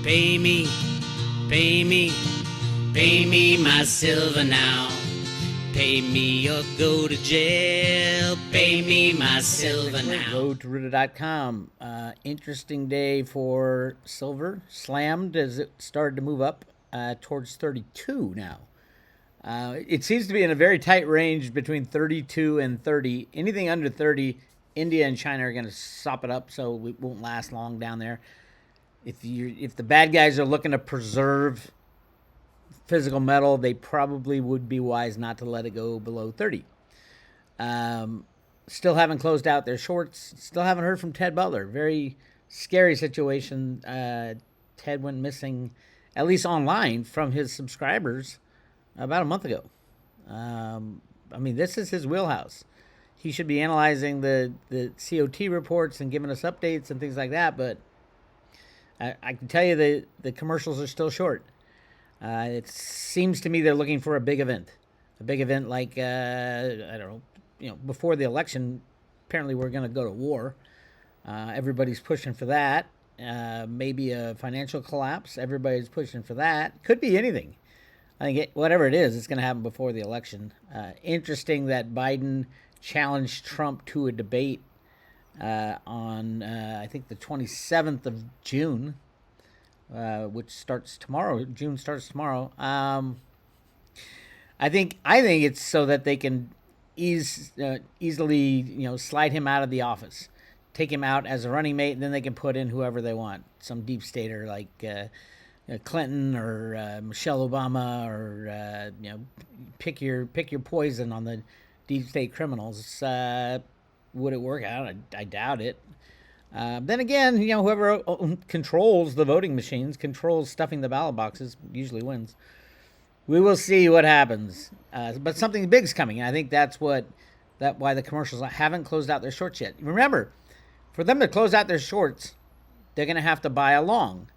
Pay me, pay me, pay me my silver now. Pay me or go to jail. Pay me my silver now. RoadToRuta.com. Interesting day for silver. Slammed as it started to move up towards 32 now. It seems to be in a very tight range between 32 and 30. Anything under 30, India and China are going to sop it up, so it won't last long down there. If the bad guys are looking to preserve physical metal, they probably would be wise not to let it go below 30. Still haven't closed out their shorts. Still haven't heard from Ted Butler. Very scary situation. Ted went missing, at least online, from his subscribers about a month ago. I mean, this is his wheelhouse. He should be analyzing the COT reports and giving us updates and things like that, but I can tell you the commercials are still short. It seems to me they're looking for a big event like, I don't know, before the election. Apparently we're going to go to war. Everybody's pushing for that. Maybe a financial collapse. Everybody's pushing for that. Could be anything. I think whatever it is, it's going to happen before the election. Interesting that Biden challenged Trump to a debate on, I think, the 27th of June, which starts tomorrow. June starts tomorrow. I think it's so that they can easily, slide him out of the office, take him out as a running mate, and then they can put in whoever they want, some deep stater like Clinton or Michelle Obama, or pick your poison on the deep state criminals. Would it work out? I doubt it. Then again, whoever controls the voting machines, controls stuffing the ballot boxes, usually wins. We will see what happens. But something big's coming. I think that's why the commercials haven't closed out their shorts yet. Remember, for them to close out their shorts, they're going to have to buy a long.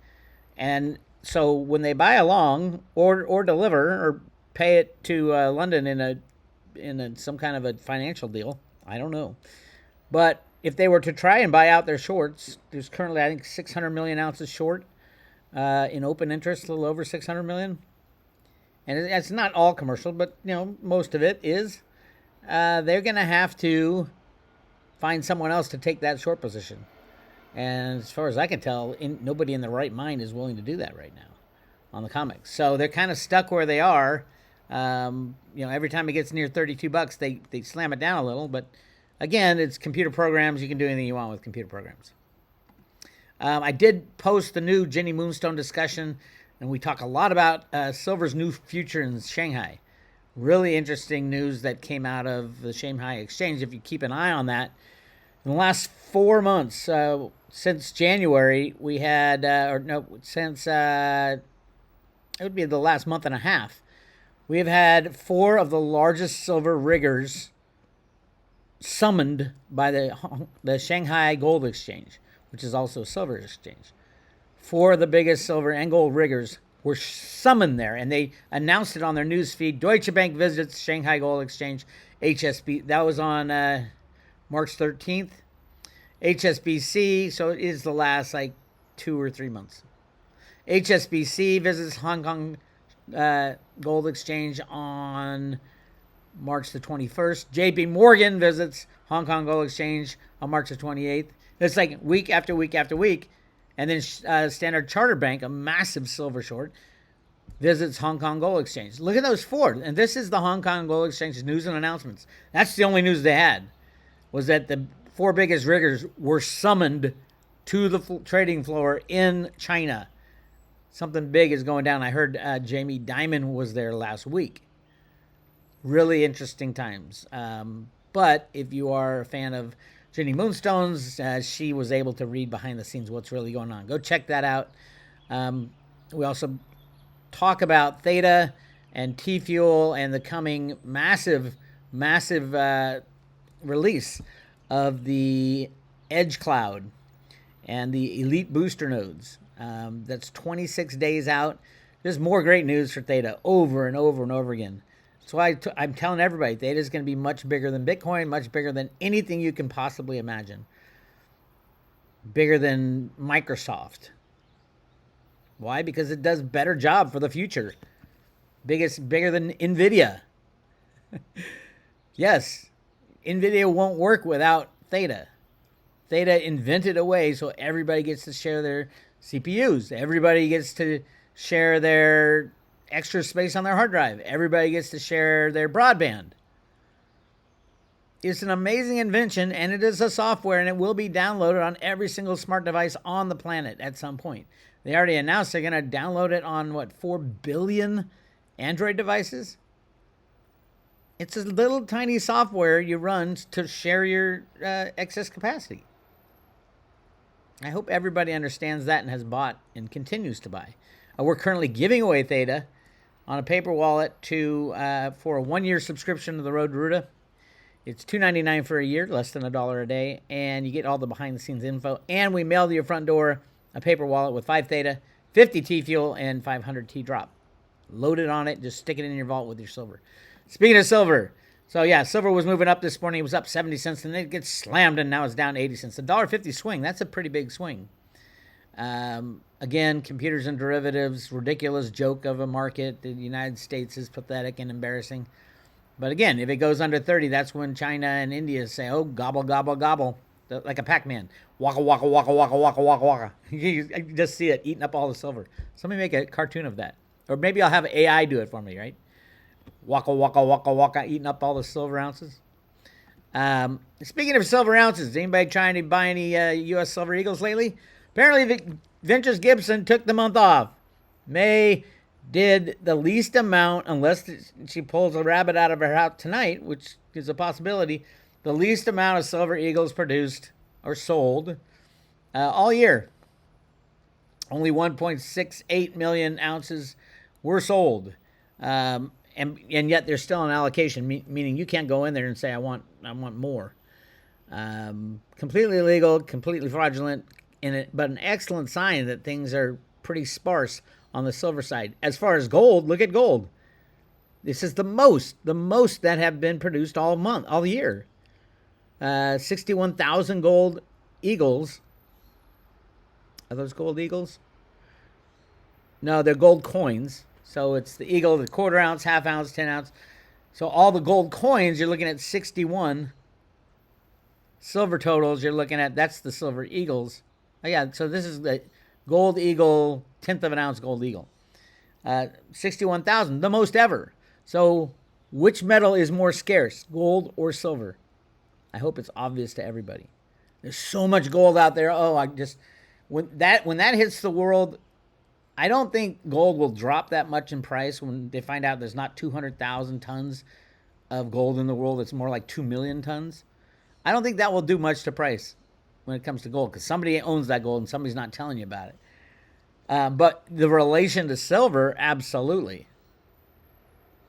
And so when they buy a long or deliver or pay it to London in some kind of a financial deal, I don't know. But if they were to try and buy out their shorts, there's currently, I think, 600 million ounces short in open interest, a little over 600 million. And it's not all commercial, but most of it is. They're going to have to find someone else to take that short position. And as far as I can tell, nobody in their right mind is willing to do that right now on the COMEX. So they're kind of stuck where they are. Every time it gets near $32, they slam it down a little. But again, it's computer programs. You can do anything you want with computer programs. I did post the new Jenny Moonstone discussion, and we talk a lot about silver's new future in Shanghai. Really interesting news that came out of the Shanghai Exchange. If you keep an eye on that, in the last 4 months, since January, we had, since it would be the last month and a half, we have had 4 of the largest silver riggers summoned by the Shanghai Gold Exchange, which is also a silver exchange. 4 of the biggest silver and gold riggers were summoned there, and they announced it on their news feed. Deutsche Bank visits Shanghai Gold Exchange, HSB. That was on March 13th. HSBC, so it is the last 2 or 3 months. HSBC visits Hong Kong Gold Exchange on March the 21st. JP Morgan visits Hong Kong Gold Exchange on March the 28th. It's like week after week after week. And then Standard Chartered Bank, a massive silver short, visits Hong Kong Gold Exchange. Look at those 4. And this is the Hong Kong Gold Exchange's news and announcements. That's the only news they had, was that the 4 biggest riggers were summoned to the trading floor in China. Something big is going down. I heard Jamie Dimon was there last week. Really interesting times. But if you are a fan of Jenny Moonstone's, she was able to read behind the scenes what's really going on. Go check that out. We also talk about Theta and T-Fuel and the coming massive release of the Edge Cloud and the Elite Booster nodes. That's 26 days out. There's more great news for Theta over and over and over again. That's why I'm telling everybody, Theta is going to be much bigger than Bitcoin, much bigger than anything you can possibly imagine. Bigger than Microsoft. Why? Because it does better job for the future. Bigger than NVIDIA. Yes, NVIDIA won't work without Theta. Theta invented a way so everybody gets to share their CPUs. Everybody gets to share their extra space on their hard drive. Everybody gets to share their broadband. It's an amazing invention, and it is a software, and it will be downloaded on every single smart device on the planet at some point. They already announced they're going to download it on, 4 billion Android devices? It's a little tiny software you run to share your excess capacity. I hope everybody understands that and has bought and continues to buy. We're currently giving away Theta on a paper wallet for a 1-year subscription to the Road to Ruta. It's $2.99 for a year, less than $1 a day, and you get all the behind-the-scenes info. And we mail to your front door a paper wallet with 5 Theta, 50 T-Fuel, and 500 T-Drop. Load it on it, just stick it in your vault with your silver. Speaking of silver, so yeah, silver was moving up this morning. It was up 70 cents, and then it gets slammed, and now it's down 80 cents. A $1.50 swing, that's a pretty big swing. Again, computers and derivatives, ridiculous joke of a market. The United States is pathetic and embarrassing. But again, if it goes under 30, that's when China and India say, oh, gobble, gobble, gobble, like a PAC-MAN. Waka, waka, waka, waka, waka, waka, waka. You just see it eating up all the silver. Somebody make a cartoon of that. Or maybe I'll have AI do it for me, right? Waka, waka, waka, waka, eating up all the silver ounces. Speaking of silver ounces, is anybody trying to buy any U.S. Silver Eagles lately? Apparently, Ventures Gibson took the month off. May did the least amount, unless she pulls a rabbit out of her hat tonight, which is a possibility, the least amount of Silver Eagles produced or sold all year. Only 1.68 million ounces were sold. And yet there's still an allocation, meaning you can't go in there and say, I want more. Completely illegal, completely fraudulent, but an excellent sign that things are pretty sparse on the silver side. As far as gold, look at gold. This is the most that have been produced all year. 61,000 gold eagles. Are those gold eagles? No, they're gold coins. So it's the eagle, the quarter ounce, half ounce, 10 ounce. So all the gold coins, you're looking at 61. Silver totals, you're looking at, that's the silver eagles. Oh yeah, so this is the gold eagle, 1/10 of an ounce gold eagle. 61,000, the most ever. So which metal is more scarce, gold or silver? I hope it's obvious to everybody. There's so much gold out there. When that hits the world, I don't think gold will drop that much in price when they find out there's not 200,000 tons of gold in the world. It's more like 2 million tons. I don't think that will do much to price when it comes to gold, because somebody owns that gold and somebody's not telling you about it. But the relation to silver, absolutely.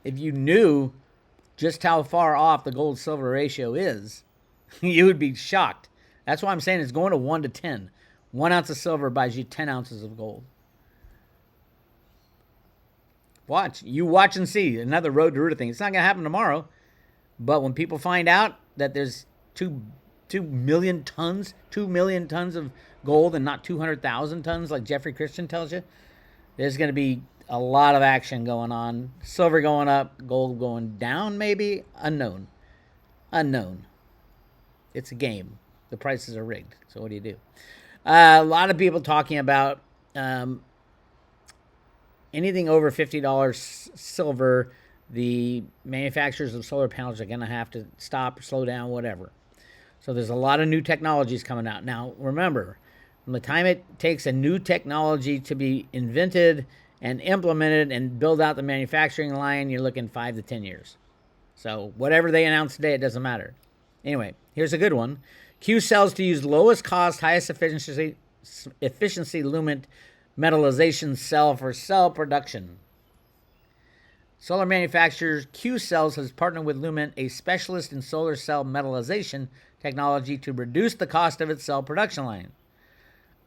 If you knew just how far off the gold-silver ratio is, you would be shocked. That's why I'm saying it's going to 1 to 10. 1 ounce of silver buys you 10 ounces of gold. Watch and see. Another Road to Ruta thing. It's not going to happen tomorrow. But when people find out that there's 2 million tons of gold and not 200,000 tons like Jeffrey Christian tells you, there's going to be a lot of action going on. Silver going up, gold going down maybe. Unknown. It's a game. The prices are rigged. So what do you do? A lot of people talking about anything over $50 silver, the manufacturers of solar panels are going to have to stop, slow down, whatever. So there's a lot of new technologies coming out. Now, remember, from the time it takes a new technology to be invented and implemented and build out the manufacturing line, you're looking 5 to 10 years. So whatever they announce today, it doesn't matter. Anyway, here's a good one. Q cells to use lowest cost, highest efficiency lumen metallization cell for cell production. Solar manufacturer Q Cells has partnered with Lumen, a specialist in solar cell metallization technology, to reduce the cost of its cell production line.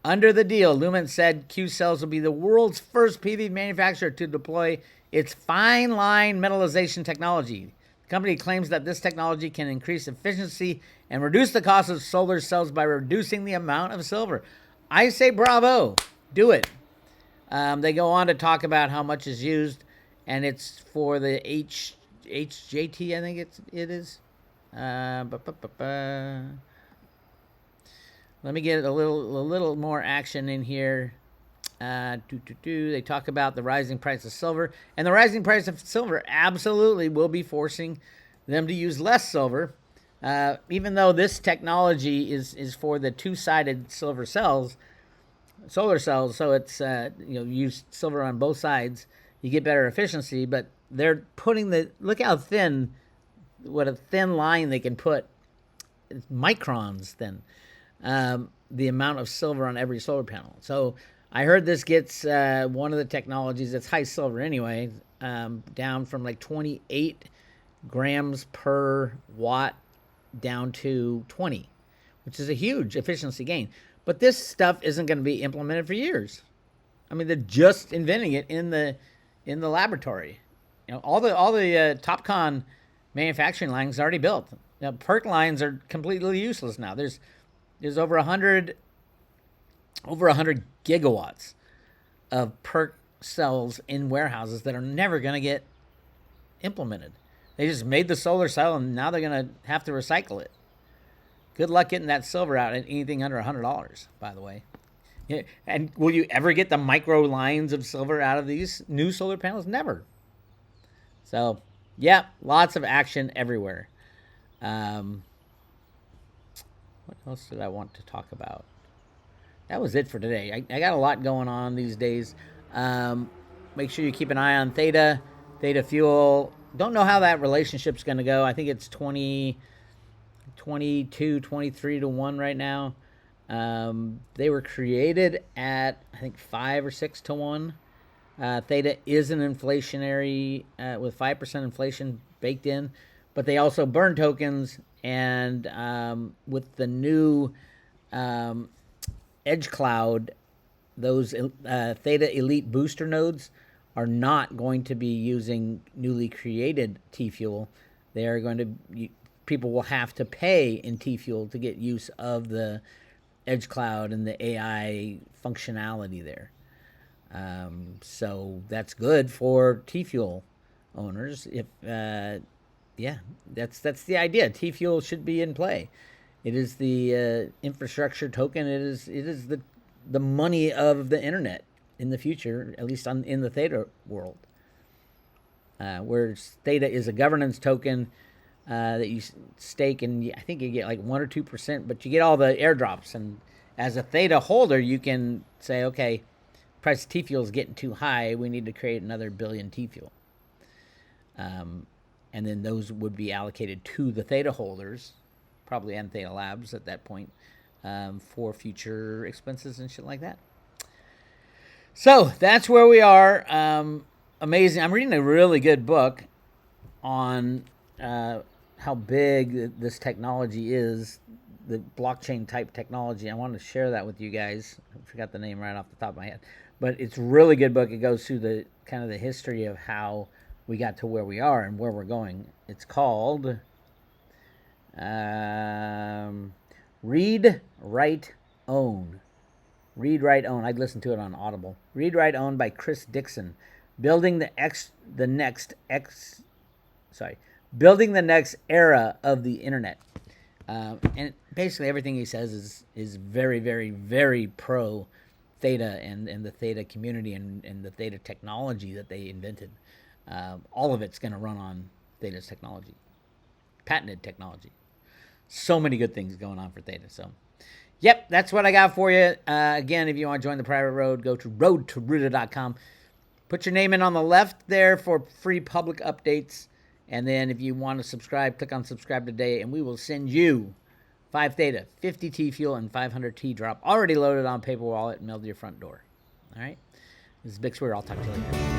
Under the deal, Lumen said Q Cells will be the world's first PV manufacturer to deploy its fine line metallization technology. The company claims that this technology can increase efficiency and reduce the cost of solar cells by reducing the amount of silver. I say bravo. Do it. They go on to talk about how much is used, and it's for the HJT, I think it is. Let me get a little more action in here. They talk about the rising price of silver, and the rising price of silver absolutely will be forcing them to use less silver. Even though this technology is for the two-sided solar cells, so it's use silver on both sides, you get better efficiency. But they're putting look how thin, what a thin line they can put, it's microns thin, the amount of silver on every solar panel. So I heard this gets one of the technologies that's high silver anyway, down from like 28 grams per watt down to 20, which is a huge efficiency gain. But this stuff isn't going to be implemented for years. I mean, they're just inventing it in the laboratory. All the TopCon manufacturing lines are already built. Now, PERC lines are completely useless now. There's over 100 gigawatts of PERC cells in warehouses that are never going to get implemented. They just made the solar cell, and now they're going to have to recycle it. Good luck getting that silver out at anything under $100, by the way. Yeah, and will you ever get the micro lines of silver out of these new solar panels? Never. So, yeah, lots of action everywhere. What else did I want to talk about? That was it for today. I got a lot going on these days. Make sure you keep an eye on Theta Fuel. Don't know how that relationship's going to go. I think it's 22, 23 to 1 right now. They were created at, I think, 5 or 6 to 1. Theta is an inflationary, with 5% inflation baked in, but they also burn tokens, and with the new Edge Cloud, those Theta Elite booster nodes are not going to be using newly created T-Fuel. They are going to, people will have to pay in T-Fuel to get use of the Edge Cloud and the AI functionality there. So that's good for T-Fuel owners. If that's the idea. T-Fuel should be in play. It is the infrastructure token. It is the money of the internet in the future, at least in the Theta world. Whereas Theta is a governance token that you stake, and I think you get like 1 or 2%, but you get all the airdrops. And as a Theta holder, you can say, okay, price of T-Fuel is getting too high. We need to create another billion T-Fuel. And then those would be allocated to the Theta holders, probably, and Theta Labs at that point, for future expenses and shit like that. So that's where we are. Amazing. I'm reading a really good book on how big this technology is, the blockchain type technology. I wanted to share that with you guys. I forgot the name right off the top of my head, but it's a really good book. It goes through the kind of the history of how we got to where we are and where we're going. It's called Read, Write, Own. Read, Write, Own. I'd listen to it on Audible. Read, Write, Own by Chris Dixon. Building the next era of the internet. And basically everything he says is very, very, very pro Theta and the Theta community and the Theta technology that they invented. All of it's going to run on Theta's technology, patented technology. So many good things going on for Theta. So, yep, that's what I got for you. Again, if you want to join the private road, go to roadtoruta.com. Put your name in on the left there for free public updates. And then if you want to subscribe, click on subscribe today, and we will send you 5 Theta, 50 T-Fuel, and 500 T-Drop already loaded on paper wallet and mailed to your front door. All right? This is Bix Weir. I'll talk to you later.